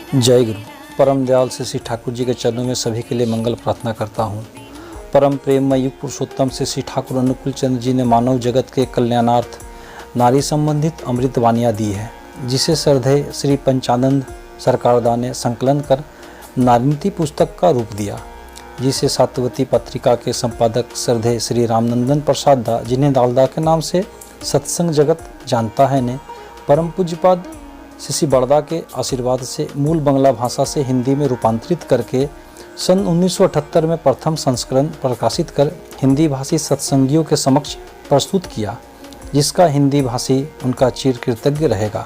जय गुरु। परम दयाल श्री ठाकुर जी के चरणों में सभी के लिए मंगल प्रार्थना करता हूँ। परम प्रेममय युग पुरुषोत्तम से श्री ठाकुर अनुकूल चंद्र जी ने मानव जगत के कल्याणार्थ नारी संबंधित अमृत वानियाँ दी है, जिसे श्रद्धेय श्री पंचानंद सरकारदा ने संकलन कर नारीनीति पुस्तक का रूप दिया, जिसे सातवती पत्रिका के संपादक श्रद्धेय श्री रामनंदन प्रसाद दा, जिन्हें दालदा के नाम से सत्संग जगत जानता है, ने परम पूज्यपाद श्री बड़दा के आशीर्वाद से मूल बंगला भाषा से हिंदी में रूपांतरित करके सन 1978 में प्रथम संस्करण प्रकाशित कर हिंदी भाषी सत्संगियों के समक्ष प्रस्तुत किया, जिसका हिंदी भाषी उनका चिर कृतज्ञ रहेगा।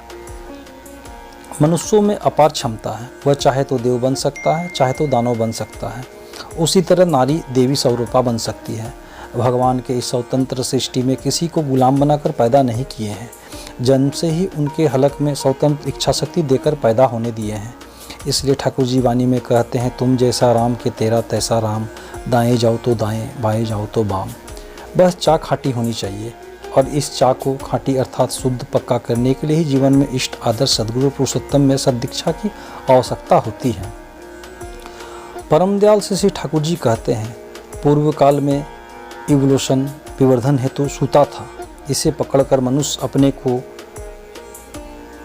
मनुष्यों में अपार क्षमता है, वह चाहे तो देव बन सकता है, चाहे तो दानव बन सकता है। उसी तरह नारी देवी स्वरूपा बन सकती है। भगवान के इस स्वतंत्र सृष्टि में किसी को गुलाम बनाकर पैदा नहीं किए हैं, जन्म से ही उनके हलक में स्वतंत्र इच्छा शक्ति देकर पैदा होने दिए हैं। इसलिए ठाकुर जी वाणी में कहते हैं, तुम जैसा राम के तेरा तैसा राम, दाएं जाओ तो दाएं, बाएं जाओ तो बाम। बस चाक खाटी होनी चाहिए, और इस चाक को खाटी अर्थात शुद्ध पक्का करने के लिए ही जीवन में इष्ट आदर्श सदगुरु पुरुषोत्तम में सद्दीक्षा की आवश्यकता होती है। परम दयाल श्री ठाकुर जी कहते हैं, पूर्व काल में इवोल्यूशन विवर्धन हेतु सूता था, इसे पकड़कर मनुष्य अपने को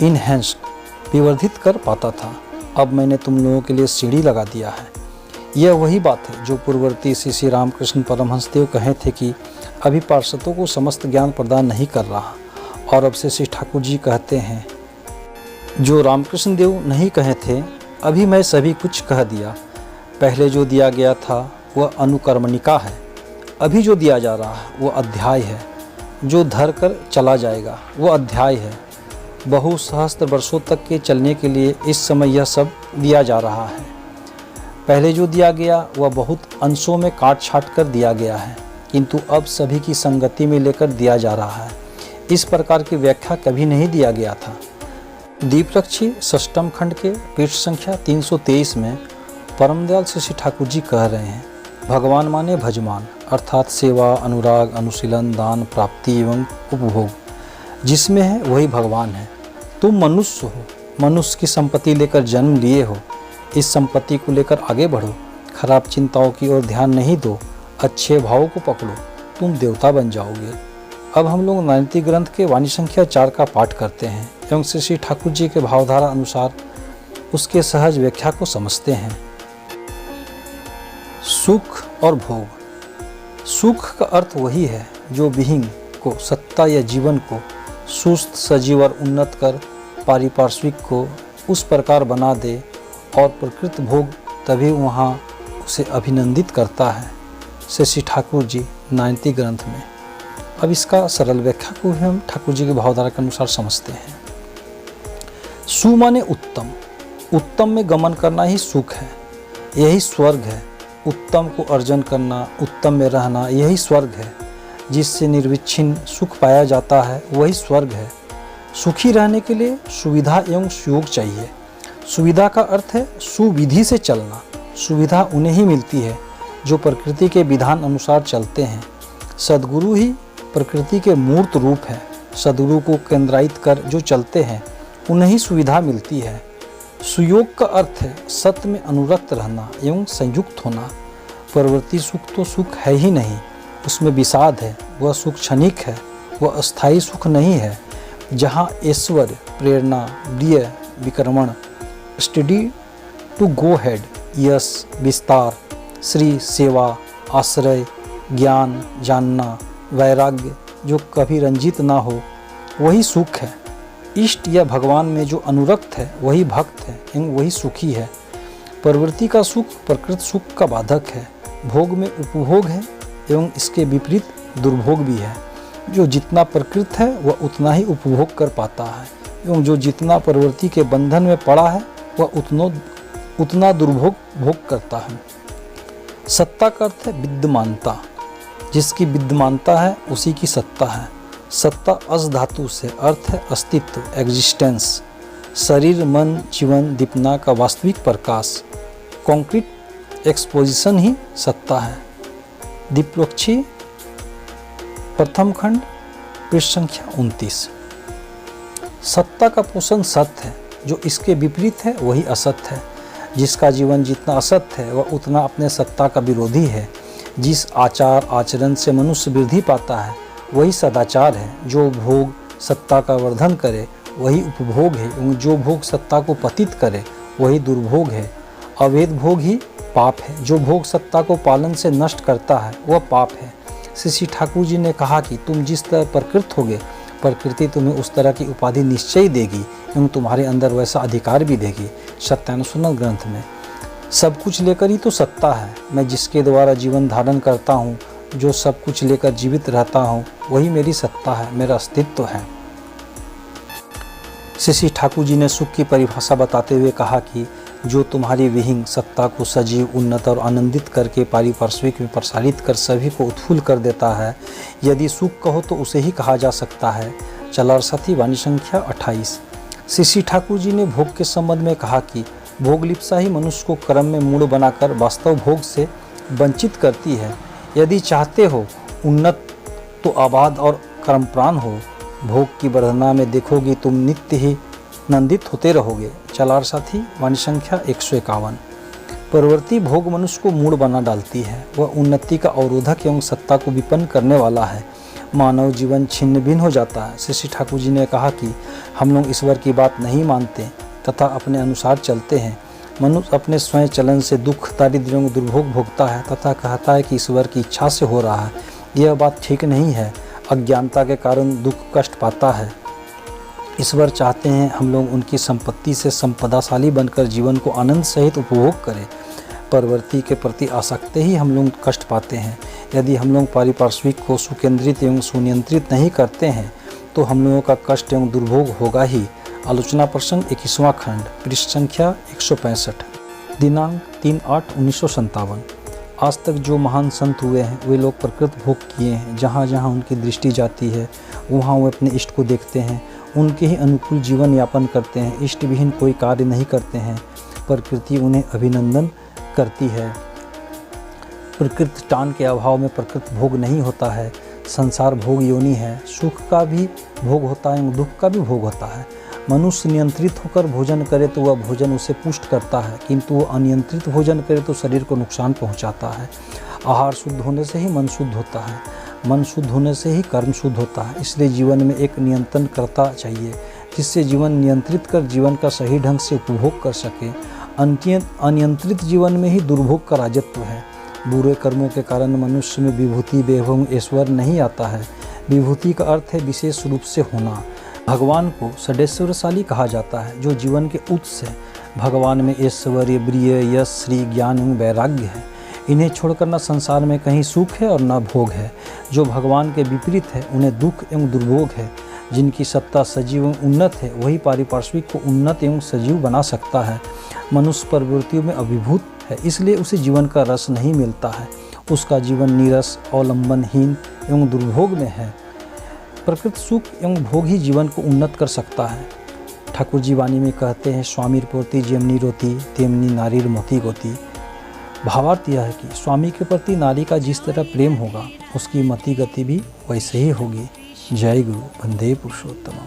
इनहेंस्ड विवर्धित कर पाता था। अब मैंने तुम लोगों के लिए सीढ़ी लगा दिया है। यह वही बात है जो पूर्ववर्ती श्री रामकृष्ण परमहंसदेव कहे थे कि अभी पार्षदों को समस्त ज्ञान प्रदान नहीं कर रहा, और अब से श्री ठाकुर जी कहते हैं, जो रामकृष्ण देव नहीं कहे थे, अभी मैं सभी कुछ कह दिया। पहले जो दिया गया था वह अनुकर्मणिका है, अभी जो दिया जा रहा है वह अध्याय है। जो धर कर चला जाएगा वह अध्याय है। बहु सहस्त्र वर्षों तक के चलने के लिए इस समय यह सब दिया जा रहा है। पहले जो दिया गया वह बहुत अंशों में काट छाट कर दिया गया है, किंतु अब सभी की संगति में लेकर दिया जा रहा है। इस प्रकार की व्याख्या कभी नहीं दिया गया था। दीपरक्षी षष्ठम खंड के पृष्ठ संख्या 323 में परमदयाल श्री ठाकुर जी कह रहे हैं, भगवान माने भजमान, अर्थात सेवा, अनुराग, अनुशीलन, दान, प्राप्ति एवं उपभोग जिसमें है वही भगवान है। तुम मनुष्य हो, मनुष्य की संपत्ति लेकर जन्म लिए हो, इस संपत्ति को लेकर आगे बढ़ो, खराब चिंताओं की ओर ध्यान नहीं दो, अच्छे भावों को पकड़ो, तुम देवता बन जाओगे। अब हम लोग नारीनीति ग्रंथ के वाणी संख्या 4 का पाठ करते हैं एवं श्री ठाकुर जी के भावधारा अनुसार उसके सहज व्याख्या को समझते हैं। सुख और भोग। सुख का अर्थ वही है जो बीइंग को, सत्ता या जीवन को सुस्त, सजीव और उन्नत कर पारिपार्श्विक को उस प्रकार बना दे, और प्रकृत भोग तभी वहाँ उसे अभिनंदित करता है। श्री ठाकुर जी नारीनीति ग्रंथ में। अब इसका सरल व्याख्या को भी हम ठाकुर जी के भावधारा के अनुसार समझते हैं। सु माने उत्तम, उत्तम में गमन करना ही सुख है, यही स्वर्ग है। उत्तम को अर्जन करना, उत्तम में रहना, यही स्वर्ग है। जिससे निर्विच्छिन्न सुख पाया जाता है वही स्वर्ग है। सुखी रहने के लिए सुविधा एवं सुयोग चाहिए। सुविधा का अर्थ है सुविधि से चलना। सुविधा उन्हें ही मिलती है जो प्रकृति के विधान अनुसार चलते हैं। सद्गुरु ही प्रकृति के मूर्त रूप है। सद्गुरु को केंद्रित कर जो चलते हैं उन्हें ही सुविधा मिलती है। सुयोग का अर्थ है सत्य में अनुरक्त रहना एवं संयुक्त होना। परवर्ती सुख तो सुख है ही नहीं, उसमें विषाद है। वह सुख क्षणिक है, वह अस्थायी सुख नहीं है। जहाँ ऐश्वर्य, प्रेरणा, प्रिय, विक्रमण, स्टडी टू गो हेड, यश, विस्तार, श्री, सेवा, आश्रय, ज्ञान, जानना, वैराग्य जो कभी रंजित ना हो, वही सुख है। इष्ट या भगवान में जो अनुरक्त है वही भक्त है एवं वही सुखी है। प्रवृत्ति का सुख प्रकृत सुख का बाधक है। भोग में उपभोग है एवं इसके विपरीत दुर्भोग भी है। जो जितना प्रकृत है वह उतना ही उपभोग कर पाता है, एवं जो जितना प्रवृत्ति के बंधन में पड़ा है वह उतना दुर्भोग भोग करता है। सत्ता का अर्थ है विद्यमानता। जिसकी विद्यमानता है उसी की सत्ता है। सत्ता अस धातु से अर्थ है अस्तित्व, एग्जिस्टेंस। शरीर, मन, जीवन, दीपना का वास्तविक प्रकाश, कॉन्क्रीट एक्सपोजिशन ही सत्ता है। दीपवृक्षी प्रथम खंड पृष्ठ संख्या 29। सत्ता का पोषण सत्य है, जो इसके विपरीत है वही असत है। जिसका जीवन जितना असत है वह उतना अपने सत्ता का विरोधी है। जिस आचार आचरण से मनुष्य वृद्धि पाता है वही सदाचार है। जो भोग सत्ता का वर्धन करे वही उपभोग है, एवं जो भोग सत्ता को पतित करे वही दुर्भोग है। अवैध भोग ही पाप है। जो भोग सत्ता को पालन से नष्ट करता है वह पाप है। श्री ठाकुर जी ने कहा कि तुम जिस तरह प्रकृत होगे, प्रकृति तुम्हें उस तरह की उपाधि निश्चय देगी एवं तुम्हारे अंदर वैसा अधिकार भी देगी। सत्यानुसंधान ग्रंथ में सब कुछ लेकर ही तो सत्ता है। मैं जिसके द्वारा जीवन धारण करता हूँ, जो सब कुछ लेकर जीवित रहता हूँ, वही मेरी सत्ता है, मेरा अस्तित्व है। श्री ठाकुर जी ने सुख की परिभाषा बताते हुए कहा कि जो तुम्हारी विहीन सत्ता को सजीव, उन्नत और आनंदित करके पारिपार्श्विक में प्रसारित कर सभी को उत्फुल्ल कर देता है, यदि सुख कहो तो उसे ही कहा जा सकता है। चलारसाथी वाणी संख्या 28। श्री ठाकुर जी ने भोग के संबंध में कहा कि भोग लिप्सा ही मनुष्य को कर्म में मूढ़ बनाकर वास्तव भोग से वंचित करती है। यदि चाहते हो उन्नत तो आबाद और कर्मप्राण हो। भोग की वर्धना में देखोगे तुम नित्य ही नंदित होते रहोगे। चलारसाथी वाणी संख्या 151। प्रवृत्ति भोग मनुष्य को मूढ़ बना डालती है। वह उन्नति का अवरोधक एवं सत्ता को विपन्न करने वाला है। मानव जीवन छिन्न भिन्न हो जाता है। श्री ठाकुर जी ने कहा कि हम लोग ईश्वर की बात नहीं मानते तथा अपने अनुसार चलते हैं। मनुष्य अपने स्वयं चलन से दुख, दारिद्र्य एवं दुर्भोग भोगता है तथा कहता है कि ईश्वर की इच्छा से हो रहा है। यह बात ठीक नहीं है। अज्ञानता के कारण दुख कष्ट पाता है। ईश्वर चाहते हैं हम लोग उनकी संपत्ति से संपदाशाली बनकर जीवन को आनंद सहित उपभोग करें। प्रवृत्ति के प्रति आसक्ति ही हम लोग कष्ट पाते हैं। यदि हम लोग पारिपार्श्विक को सुकेंद्रित एवं सुनियंत्रित नहीं करते हैं तो हम लोगों का कष्ट एवं दुर्भोग होगा ही। आलोचना प्रसंग 21वां खंड, पृष्ठ संख्या 165। दिनांक 3/8/1957। आज तक जो महान संत हुए हैं वे लोग प्रकृत भोग किए हैं। जहाँ जहाँ उनकी दृष्टि जाती है वहाँ वे अपने इष्ट को देखते हैं, उनके ही अनुकूल जीवन यापन करते हैं, इष्ट विहीन कोई कार्य नहीं करते हैं। प्रकृति उन्हें अभिनंदन करती है। प्रकृत टान के अभाव में प्रकृत भोग नहीं होता है। संसार भोग योनि है। सुख का भी भोग होता है, दुख का भी भोग होता है। मनुष्य नियंत्रित होकर भोजन करे तो वह भोजन उसे पुष्ट करता है, किंतु वह अनियंत्रित भोजन करे तो शरीर को नुकसान पहुंचाता है। आहार शुद्ध होने से ही मन शुद्ध होता है, मन शुद्ध होने से ही कर्म शुद्ध होता है। इसलिए जीवन में एक नियंत्रण करता चाहिए जिससे जीवन नियंत्रित कर जीवन का सही ढंग से उपभोग कर सके। अनियंत्रित जीवन में ही दुर्भोग का राजत्व है। बुरे कर्मों के कारण मनुष्य में विभूति, वैभव, ऐश्वर्य नहीं आता है। विभूति का अर्थ है विशेष रूप से होना। भगवान को षडेश्वरशाली कहा जाता है जो जीवन के उत्स है। भगवान में ऐश्वर्य, प्रिय, यश, श्री, ज्ञान एवं वैराग्य है। इन्हें छोड़कर न संसार में कहीं सुख है और न भोग है। जो भगवान के विपरीत है उन्हें दुख एवं दुर्भोग है। जिनकी सत्ता सजीव एवं उन्नत है वही पारिपार्श्विक को उन्नत एवं सजीव बना सकता है। मनुष्य प्रवृत्तियों में अभिभूत है, इसलिए उसे जीवन का रस नहीं मिलता है। उसका जीवन नीरस, अवलंबनहीन एवं दुर्भोग में है। प्रकृत सुख एवं भोग ही जीवन को उन्नत कर सकता है। ठाकुर जी वाणी में कहते हैं, स्वामीर पोती जेमनी रोती तेमनी नारीर मोती गोती। भावार्थ यह है कि स्वामी के प्रति नारी का जिस तरह प्रेम होगा उसकी मति गति भी वैसे ही होगी। जय गुरु, वंदे पुरुषोत्तम।